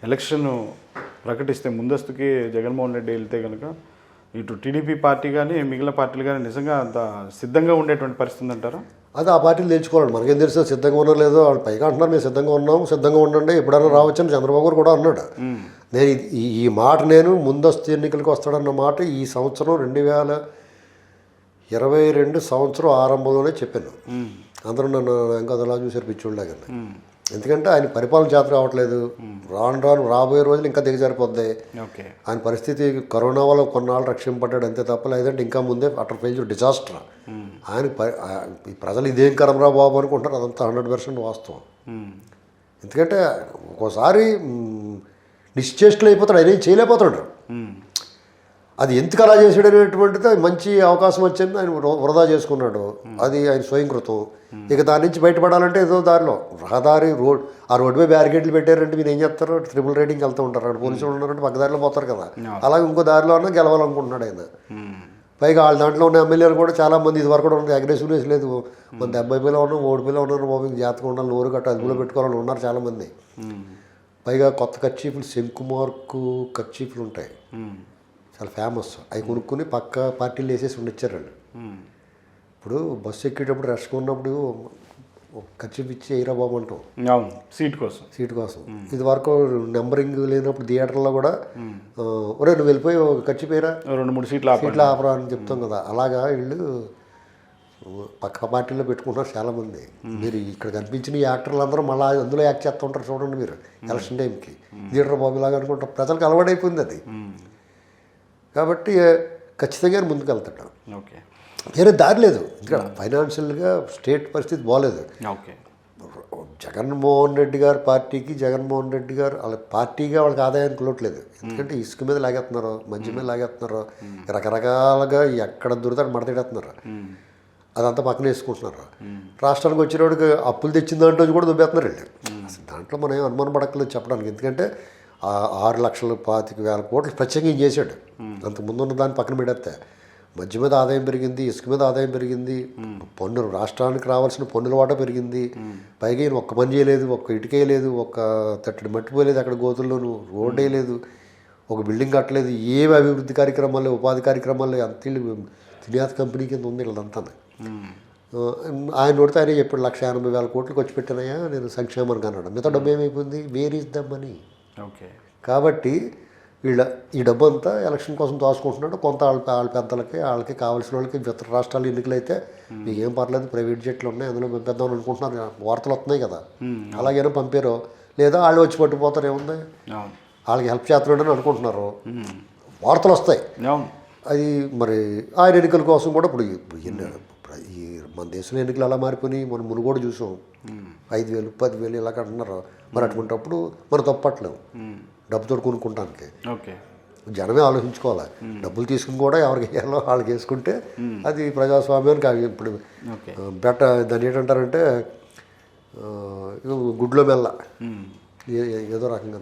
Election ప్రకటిస్తే ముందస్తుకి జగన్మోహన్ రెడ్డి వెళ్తే కనుక ఇటు టీడీపీ పార్టీ కానీ మిగిలిన పార్టీలు కానీ నిజంగా అంత సిద్ధంగా ఉండేటువంటి పరిస్థితి అంటారా? అది ఆ పార్టీలు తెచ్చుకోవాలండి. మనకేం తెలుసు సిద్ధంగా ఉన్నారో లేదో. వాళ్ళు పైగా అంటున్నారు మేము సిద్ధంగా ఉన్నాము, సిద్ధంగా ఉండండి, ఎప్పుడైనా రావచ్చని చంద్రబాబు గారు కూడా అన్నాడు. నేను ఈ మాట నేను ముందస్తు ఎన్నికలకు వస్తాడన్న మాట ఈ సంవత్సరం 2022 సంవత్సరం ఆరంభంలోనే చెప్పాను. అందరూ నన్ను ఇంకా అలా చూసారు పిచ్చోళ్ళగా. ఎందుకంటే ఆయన పరిపాలన చేత రావట్లేదు. రాను రాబోయే రోజులు ఇంకా దిగజారిపోద్ది. ఆయన పరిస్థితి కరోనా వల్ల కొన్నాళ్ళు రక్షింపడ్డాడు అంతే తప్ప, లేదంటే ఇంకా ముందే అటర్ ఫెయిల్ డిజాస్టర్. ఆయన ప్రజలు ఇదేం కరంరా బాబు అనుకుంటారు. అదంతా 100% వాస్తవం. ఎందుకంటే ఒక్కోసారి నిశ్చేష్టలు అయిపోతాడు, ఆయన ఏం చేయలేకపోతాడు. అది ఎందుకు అలా చేసాడు అనేటువంటిది మంచి అవకాశం వచ్చింది, ఆయన వృధా చేసుకున్నాడు. అది ఆయన స్వయంకృతం. ఇక దాని నుంచి బయటపడాలంటే ఏదో దారిలో రహదారి ఆ రోడ్డు మీద బ్యారికేడ్లు పెట్టారంటే మీరు ఏం చేస్తారు? ట్రిపుల్ రైడింగ్కి వెళ్తూ ఉంటారు. అక్కడ పోలీసులు ఉన్నారంటే పక్క దారిలో పోతారు కదా. అలాగే ఇంకో దారిలో అన్నా గెలవాలనుకుంటున్నాడు ఆయన. పైగా వాళ్ళ దాంట్లో ఉన్న ఎమ్మెల్యేలు కూడా చాలామంది ఇది వరకు కూడా అగ్రెసివ్నెస్ లేదు. మన 70 ఉన్నాం, 30 ఉన్నాం, బాబు జాతకం ఉండాలి, నోరు గట్ట అదుపులో పెట్టుకోవాలని ఉన్నారు చాలామంది. పైగా కొత్త కర్చీఫ్లు, శంకుమార్కు కర్చీఫ్లు ఉంటాయి, చాలా ఫేమస్. అవి కొనుక్కుని పక్క పార్టీలు వేసేసి ఉండిచ్చారండి. ఇప్పుడు బస్సు ఎక్కేటప్పుడు రష్గా ఉన్నప్పుడు ఖర్చు ఇచ్చి ఎయిరా బాబు అంటాం సీట్ కోసం. ఇది వరకు నెంబరింగ్ లేనప్పుడు థియేటర్లో కూడా ఒరే నువ్వు వెళ్ళిపోయి ఖర్చు పోయిరా 2-3 సీట్లు ఆపరా అని చెప్తాం కదా. అలాగా వీళ్ళు పక్క పార్టీలో పెట్టుకుంటారు చాలామంది. మీరు ఇక్కడ కనిపించిన ఈ యాక్టర్లు అందరూ మళ్ళీ అందులో యాక్ట్ చేస్తూ ఉంటారు చూడండి మీరు ఎలక్షన్ టైంకి. థియేటర్ బాబు ఇలాగా అనుకుంటారు. ప్రజలకు అలవాటైపోయింది అది. కాబట్టి ఖచ్చితంగా ముందుకు వెళ్తాడు. వేరే దారి లేదు. ఇంకా ఫైనాన్షియల్గా స్టేట్ పరిస్థితి బాగోలేదు. జగన్మోహన్ రెడ్డి గారి పార్టీకి, జగన్మోహన్ రెడ్డి గారు వాళ్ళ పార్టీగా వాళ్ళకి ఆదాయాన్ని కొలవట్లేదు. ఎందుకంటే ఇసుక మీద లాగేస్తున్నారు, మధ్య మీద లాగేస్తున్నారు, రకరకాలుగా ఎక్కడ దొరుకుతాడు మడతేస్తున్నారు. అదంతా పక్కన వేసుకుంటున్నారు. రాష్ట్రానికి వచ్చినోడికి అప్పులు తెచ్చిన దాంట్లో కూడా దుబ్బేస్తున్నారు వీళ్ళు. అసలు దాంట్లో మనం ఏం అనుమానం పడక్కలేదు చెప్పడానికి. ఎందుకంటే 6,25,000 కోట్లు ప్రత్యేకంగా చేశాడు. అంతకుముందు ఉన్న దాన్ని పక్కన పెడేస్తే మధ్య మీద ఆదాయం పెరిగింది, ఇసుక మీద ఆదాయం పెరిగింది, పన్నులు రాష్ట్రానికి రావాల్సిన పన్నుల వాటా పెరిగింది. పైగా ఈయన ఒక్క పని చేయలేదు, ఒక్క ఇటుకేయలేదు, ఒక్క తట్టడి మట్టిపోయలేదు, అక్కడ గోతుల్లోనూ రోడ్డు వేయలేదు, ఒక బిల్డింగ్ కట్టలేదు, ఏవి అభివృద్ధి కార్యక్రమాలు, ఉపాధి కార్యక్రమాలు అంత తినియాత కంపెనీ కింద ఉంది వీళ్ళంతా. ఆయన నోడితే ఆయన చెప్పాడు 1,80,000 కోట్లు ఖర్చు పెట్టినాయా నేను సంక్షేమానికి అన్నాడు. మిగతా డబ్బు ఏమైపోయింది? Where is the money. కాబట్టి ఈ డబ్బు అంతా ఎలక్షన్ కోసం దోసుకుంటున్నాడు. కొంత వాళ్ళ పెద్దలకి, వాళ్ళకి కావాల్సిన వాళ్ళకి. ఇతర రాష్ట్రాలు ఎన్నికలైతే మీకు ఏం పర్లేదు, ప్రైవేట్ జెట్లు ఉన్నాయి, అందులో పంపేద్దామని అనుకుంటున్నారు. వార్తలు వస్తున్నాయి కదా. అలాగైనా పంపారో లేదా వాళ్ళు వచ్చి పట్టుకుపోతారు, ఏముంది, వాళ్ళకి హెల్ప్ చేస్తున్నాడని అనుకుంటున్నారు. వార్తలు వస్తాయి. అది మరి ఆయన ఎన్నికల కోసం కూడా ఇప్పుడు ఈ మన దేశంలో ఎన్నికలు అలా మారిపోయి మనం మునుగోడు చూసాం. 5,000, 10,000 ఇలాగ అంటున్నారు. మరి అటువంటిప్పుడు మనం తప్పట్లేము డబ్బుతో కొనుక్కుంటానికి. జనమే ఆలోచించుకోవాలి. డబ్బులు తీసుకుని కూడా ఎవరికి వేయాలో వాళ్ళకి వేసుకుంటే అది ప్రజాస్వామ్యానికి. ఇప్పుడు దాన్ని ఏంటంటారంటే గుడ్లో మెల్ల ఏదో రకంగా